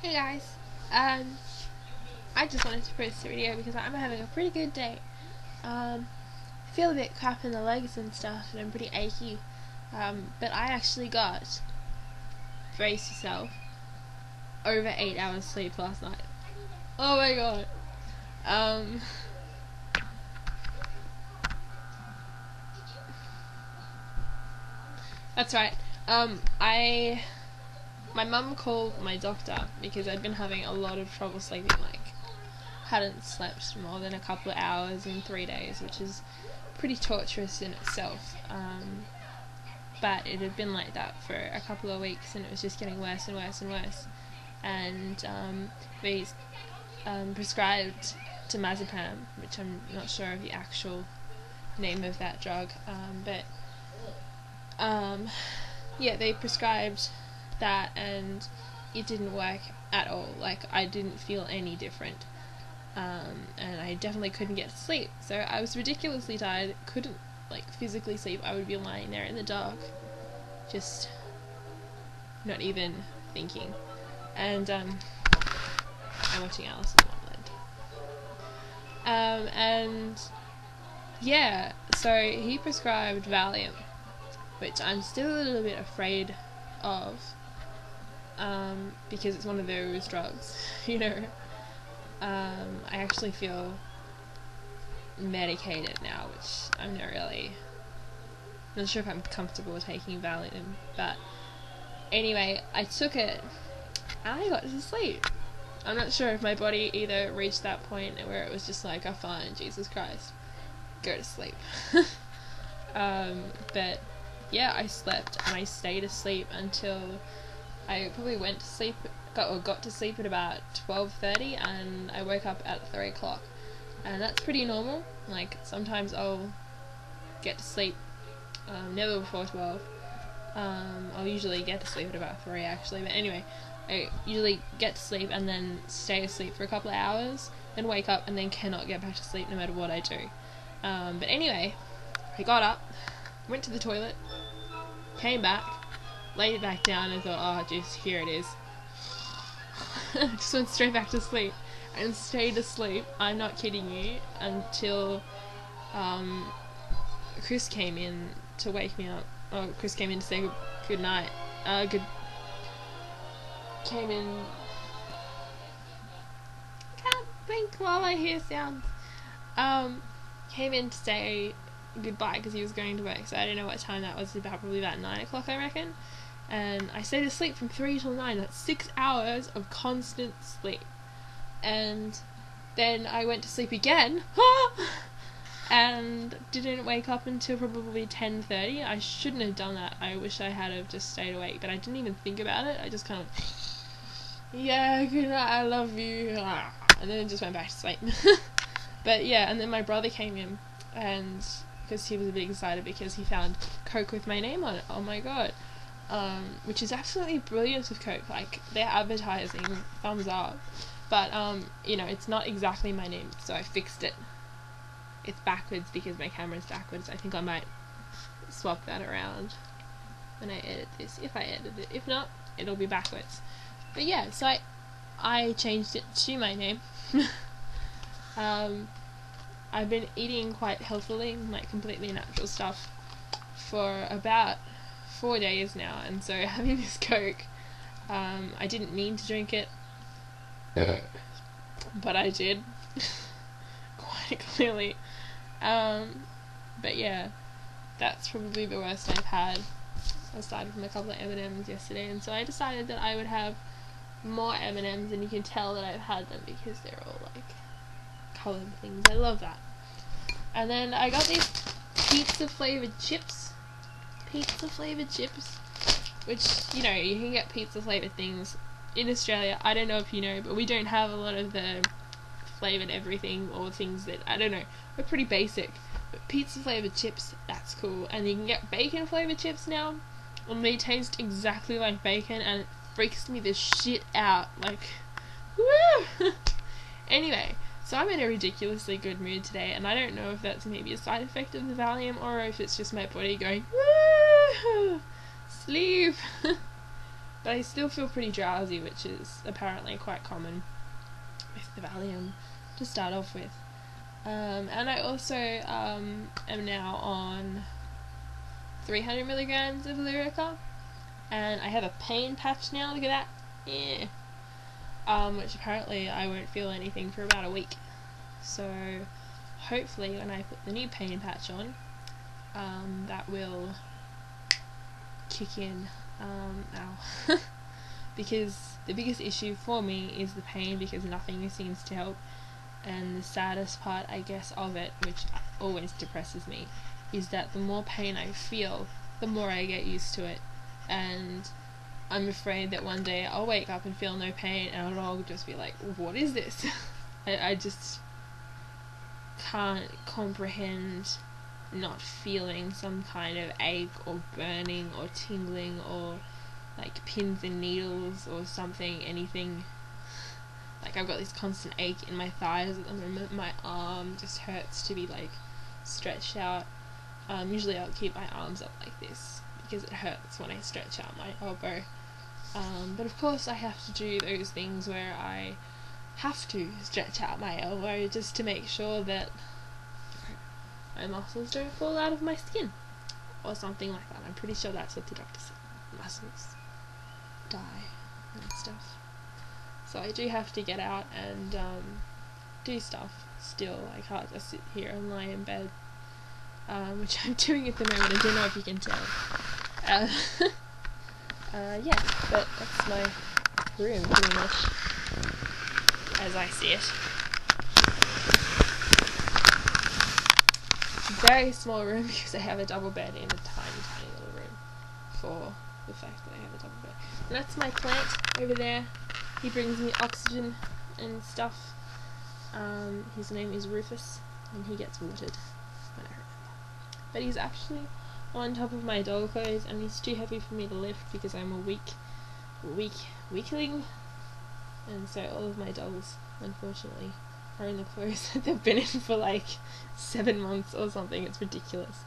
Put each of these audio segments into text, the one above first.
Hey guys, I just wanted to post a video because I'm having a pretty good day. I feel a bit crap in the legs and stuff, and I'm pretty achy. But I actually got, brace yourself, over 8 hours sleep last night. Oh my god. That's right. My mum called my doctor because I'd been having a lot of trouble sleeping, hadn't slept more than a couple of hours in 3 days, which is pretty torturous in itself. But it had been like that for a couple of weeks, and it was just getting worse and worse and worse. And they prescribed temazepam, which I'm not sure of the actual name of that drug, but yeah, they prescribed that, and it didn't work at all. I didn't feel any different, and I definitely couldn't get to sleep. So I was ridiculously tired, couldn't physically sleep. I would be lying there in the dark, just not even thinking. And I'm watching Alice in Wonderland. And yeah, so he prescribed Valium, which I'm still a little bit afraid of, because it's one of those drugs, I actually feel medicated now, which I'm not sure if I'm comfortable taking Valium, but anyway, I took it and I got to sleep. I'm not sure if my body either reached that point where it was just like, oh fine, Jesus Christ, go to sleep. But yeah, I slept, and I stayed asleep until I probably went to sleep, got to sleep at about 12:30, and I woke up at 3 o'clock, and that's pretty normal. Sometimes I'll get to sleep, never before 12. I'll usually get to sleep at about 3 actually, but anyway, I usually get to sleep and then stay asleep for a couple of hours, then wake up and then cannot get back to sleep no matter what I do. But anyway, I got up, went to the toilet, came back, laid back down, and thought, oh jeez, here it is. Just went straight back to sleep and stayed asleep, I'm not kidding you, until Chris came in to wake me up. Oh, Chris came in to say good night. Came in. Can't think while I hear sounds. Came in to say goodbye because he was going to work, so I don't know what time that was, probably about 9 o'clock I reckon. And I stayed asleep from 3 till 9, that's 6 hours of constant sleep. And then I went to sleep again, and didn't wake up until probably 10:30. I shouldn't have done that. I wish I had have just stayed awake, but I didn't even think about it. I just kind of, yeah, good night, I love you, and then just went back to sleep. But yeah, and then my brother came in, and because he was a bit excited because he found Coke with my name on it. Oh my god. Which is absolutely brilliant with Coke. Their advertising, thumbs up. But it's not exactly my name, so I fixed it. It's backwards because my camera's backwards. I think I might swap that around when I edit this, if I edit it. If not, it'll be backwards. But yeah, so I changed it to my name. I've been eating quite healthily, completely natural stuff, for about 4 days now, and so having this Coke, I didn't mean to drink it, but I did, quite clearly. But yeah, that's probably the worst I've had, aside from a couple of M&Ms yesterday, and so I decided that I would have more M&Ms, and you can tell that I've had them because they're all coloured things. I love that. And then I got these pizza flavoured chips, which, you can get pizza flavoured things in Australia. I don't know if you know, but we don't have a lot of the flavoured everything, or things that, I don't know, we're pretty basic. But pizza flavoured chips, that's cool. And you can get bacon flavoured chips now, and they taste exactly like bacon, and it freaks me the shit out. Woo! Anyway, so I'm in a ridiculously good mood today, and I don't know if that's maybe a side effect of the Valium, or if it's just my body going, woo! Sleep! but I still feel pretty drowsy, which is apparently quite common with the Valium to start off with. And I also am now on 300 milligrams of Lyrica, and I have a pain patch now. Look at that, yeah. Which apparently I won't feel anything for about a week. So hopefully when I put the new pain patch on, that will kick in. Ow. Because the biggest issue for me is the pain, because nothing seems to help. And the saddest part, I guess, of it, which always depresses me, is that the more pain I feel, the more I get used to it. And I'm afraid that one day I'll wake up and feel no pain, and I'll just be like, what is this? I just can't comprehend not feeling some kind of ache or burning or tingling or like pins and needles or something, anything. Like, I've got this constant ache in my thighs at the moment. My arm just hurts to be like stretched out. Usually I'll keep my arms up like this because it hurts when I stretch out my elbow. But of course I have to do those things where I have to stretch out my elbow just to make sure that my muscles don't fall out of my skin or something like that. I'm pretty sure that's what the doctor said. Muscles die and stuff. So I do have to get out and do stuff still. I can't just sit here and lie in bed, which I'm doing at the moment. I don't know if you can tell. Yeah, but that's my room pretty much as I see it. Very small room because I have a double bed in a tiny, tiny little room for the fact that I have a double bed. And that's my plant over there. He brings me oxygen and stuff. His name is Rufus, and he gets watered when I remember. But he's actually on top of my doll clothes, and he's too heavy for me to lift because I'm a weakling. And so all of my dolls, unfortunately, are in the clothes that they've been in for like 7 months or something. It's ridiculous.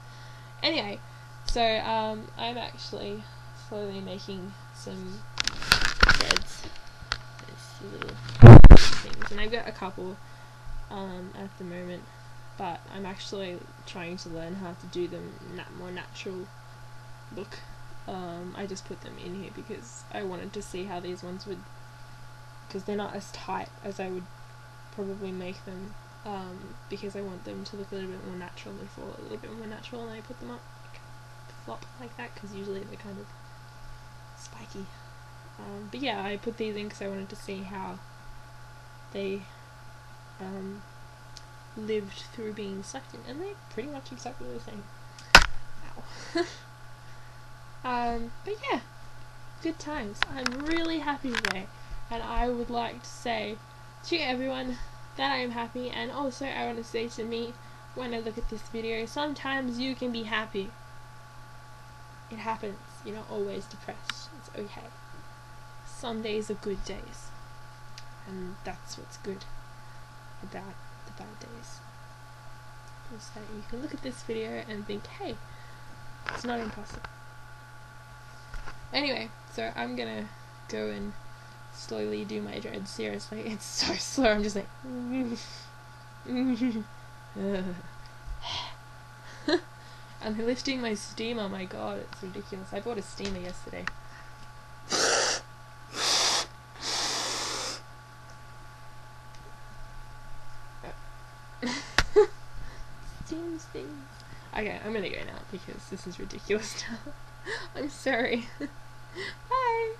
Anyway, so I'm actually slowly making some threads. Little things, and I've got a couple at the moment, but I'm actually trying to learn how to do them more natural look. I just put them in here because I wanted to see how these ones would, because they're not as tight as I would probably make them, because I want them to look a little bit more natural and fall a little bit more natural, and I put them up like flop like that, because usually they're kind of spiky. But yeah, I put these in because I wanted to see how they lived through being sucked in, and they're pretty much exactly the same. Ow. But yeah, good times. I'm really happy today, and I would like to say to everyone that I am happy, and also I want to say to me when I look at this video, sometimes you can be happy. It happens. You're not always depressed. It's okay. Some days are good days, and that's what's good about the bad days, is that you can look at this video and think, hey, it's not impossible. Anyway, so I'm gonna go and slowly do my dreads. Seriously, it's so slow. I'm just like I'm lifting my steamer. My god, it's ridiculous. I bought a steamer yesterday. Steams things. Okay, I'm gonna go now because this is ridiculous now. I'm sorry. Bye!